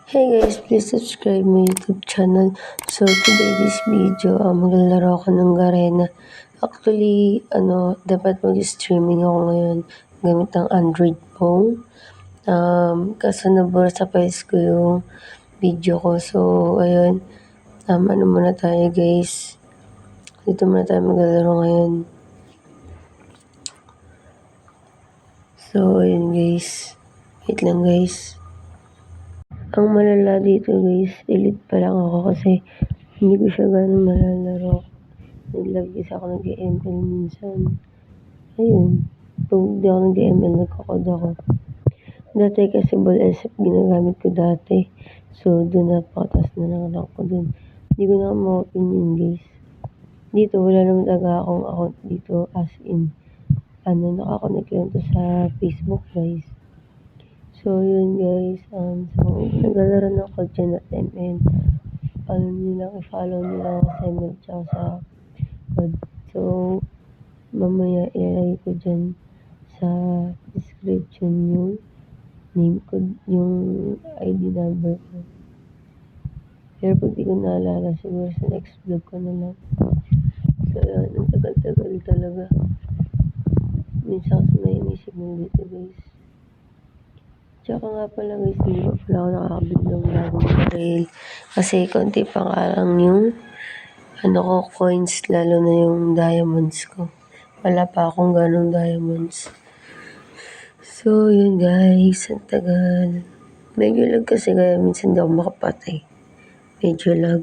Hey guys, please subscribe my YouTube channel. So today this video, maglalaro ako ng Garena. Actually, dapat mag-streaming ako ngayon gamit ang Android phone. Kaso nabura sa files ko yung video ko. So, ayun. Ano muna tayo guys. Dito muna tayo maglalaro ngayon. So, ayun guys. Wait lang guys. Ang malala dito guys, elite pa lang ako kasi hindi ko siya ganun nalalaro. Naglagis ako nag-ML minsan. Ayun. Pag di ako nag-ML, nagkakod ako. Dati kasi ball SF ginagamit ko dati. So, doon napakatas na lang ako doon. Hindi ko na ma-open yun guys. Dito, wala naman talaga akong account dito as in. Nakakonect lang to sa Facebook guys. So, yun guys. Naglalaro na ako dyan at ML. I-follow nyo lang ako sa ML tsaka sa code. So, mamaya ilagay ko dyan sa description yung name ko, yung ID number ko. Pero pag di ko naalala, siguro sa next vlog ko na lang. So, yun. Ang tagal-tagal talaga. Minsan kasi may signal dito guys. Tsaka nga pala guys, hindi pa pala ako nakakabig ng bagong baril. Kasi konti pa nga lang yung coins, lalo na yung diamonds ko. Wala pa akong ganong diamonds. So, yun guys, ang tagal. Medyo lag kasi kaya minsan di ako makapatay. Medyo lag.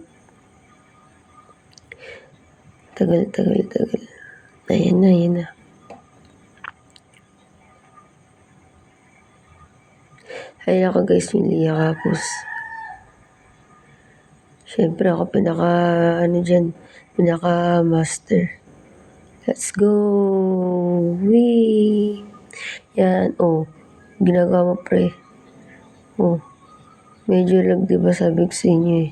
Tagal. Ayan na. Ayun ako guys, yung Lia Capus. Siyempre ako pinaka-master. Let's go! Wee! Yan, ginagawa mo pre. Medyo lag diba sabi ko sa inyo eh.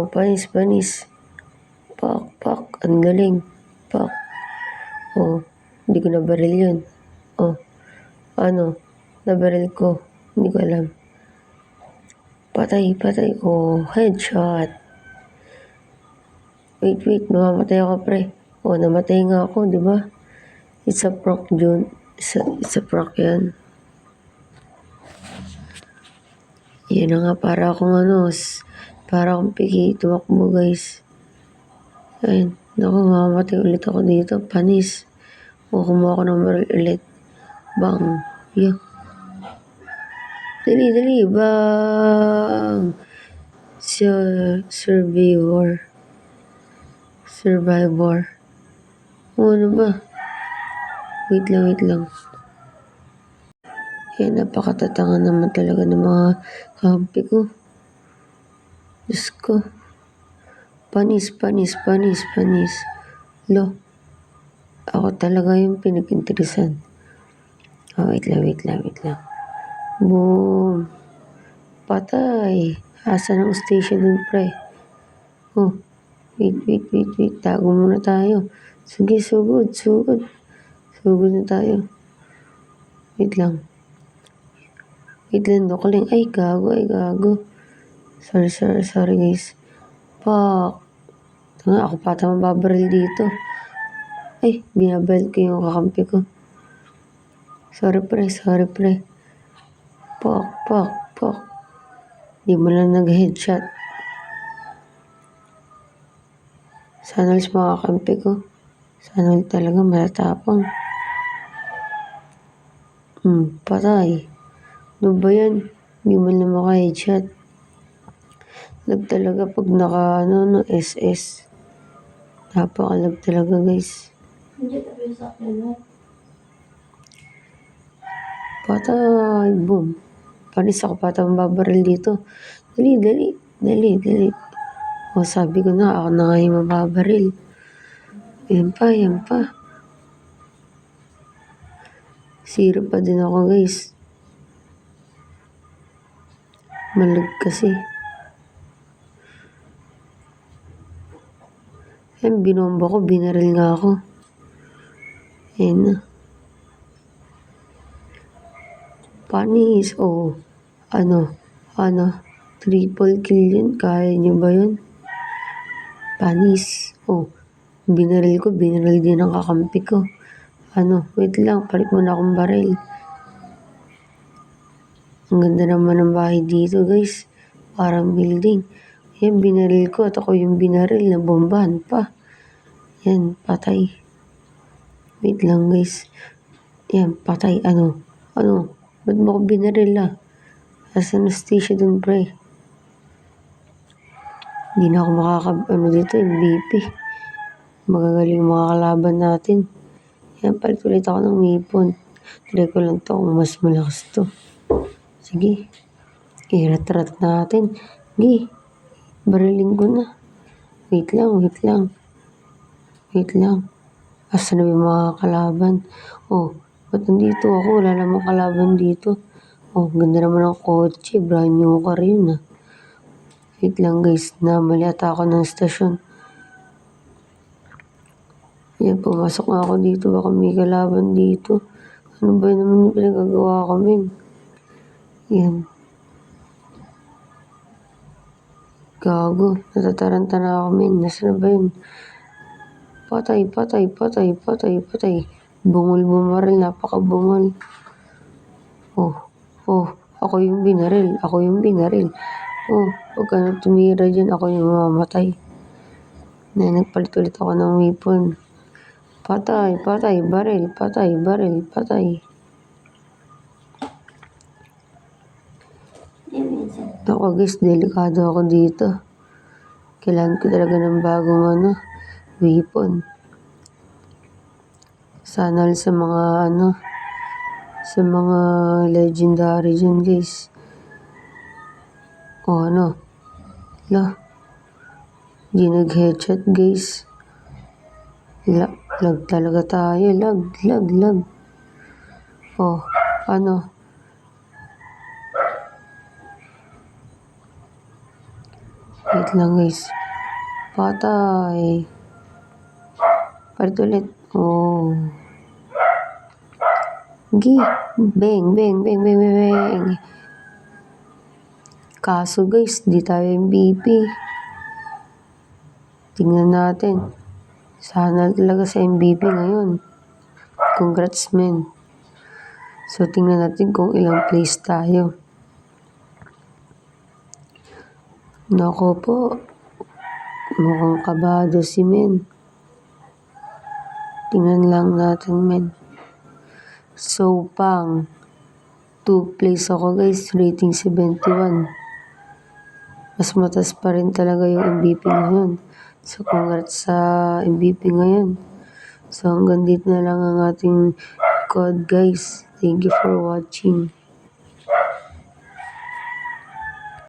Panis. Pak, ang galing. Pak. Hindi ko nabaril yun. Nabaril ko. Hindi ko alam. Patay. Headshot. Wait, mamamatay ako pre. Namatay nga ako, di ba? It's a prank, Jun. It's a prank yan. Yan na nga, para akong piki tumakbo guys. Ayun, naku, mamamatay ulit ako dito. Panis. Kumuha ako ng baril ulit. Bang. Yeah. Dali, bang. Survivor. Ano ba? Wait lang. Napakatatanga naman talaga ng mga kampi ko. Diyos ko. Panis. Lo. Ako talaga yung pinag-interesan. Wait lang. Boom. Patay. Asan ang station dun, pre? Wait. Tago muna tayo. Sige, sugod. Sugod na tayo. Wait lang, Dokling. Ay, gago. Sorry guys. Pak. Tanga, ako pa mababaril dito. Ay, binabaril ko yung kakampi ko. Sorry pre. Pak. Di mo lang nag-headshot. Sana alis mga kakampi ko. Sana talaga matatapang. Patay. Ano ba yan? Di mo lang maka-headshot. Lag talaga pag SS. Napakalag talaga guys. Patay. Boom. Panis ako mababaril dito. Dali. Sabi ko na, ako na nga yung mababaril. Yan pa. Zero pa din ako guys. Malag kasi. Yan, binomba ko, binaril nga ako. Yan na. Panis. Ano? Triple kill yun. Kaya niyo ba yun? Panis. Oh, binaril din ang kakampi ko. Wait lang, palit muna akong baril. Ang ganda naman ng bahay dito, guys. Parang building. Yan, binaril ko at ako yung binaril na bombahan pa. Yan, patay. Wait lang, guys. Yan, patay. Ano? Ba't mo ko binaril Asa Anastasia dun, pre? Hindi na ako dito, MVP. Magagaling mga kalaban natin. Yan, palit ulit ako ng weapon. Try ko lang to kung mas malakas to. Sige. Irat-rat natin. Sige. Bariling ko na. Wait lang. Asa na yung mga kalaban? Oh, ba't nandito ako? Wala namang kalaban dito. Oh, ganda naman ng kotse. Brand new car yun Wait lang guys, mali ata ako ng stasyon. Yan, pumasok nga ako dito. Baka may kalaban dito. Ano ba naman yung pinagagawa ko, men? Yan. Gago. Natataranta na ako, men. Nasaan na ba yun? Patay. Bungol bumaril. Napakabungol. Oh. Ako yung binaril. Oh, huwag ka na tumira dyan. Ako yung mamamatay. Nagpalit ulit ako ng weapon. Patay. Baril. Ako guys, delikado ako dito. Kailangan ko talaga ng bagong weapon. Sana sa mga legendary dyan guys. Oh, di nag-headshot guys. Lag talaga tayo. Lag. Oh, Wait lang guys. Patay. Palit ulit. Oh. Bang. Kaso guys, di tayo MVP. Tingnan natin. Sana talaga sa MVP ngayon. Congrats, men. So, tingnan natin kung ilang place tayo. Nako po. Mukhang kabado si men. Tingnan lang natin, men. So, 2 place ako guys. Rating 71. Mas mataas pa rin talaga yung MVP ngayon. So, congrats sa MVP ngayon. So, hanggang dito na lang ang ating code, guys. Thank you for watching.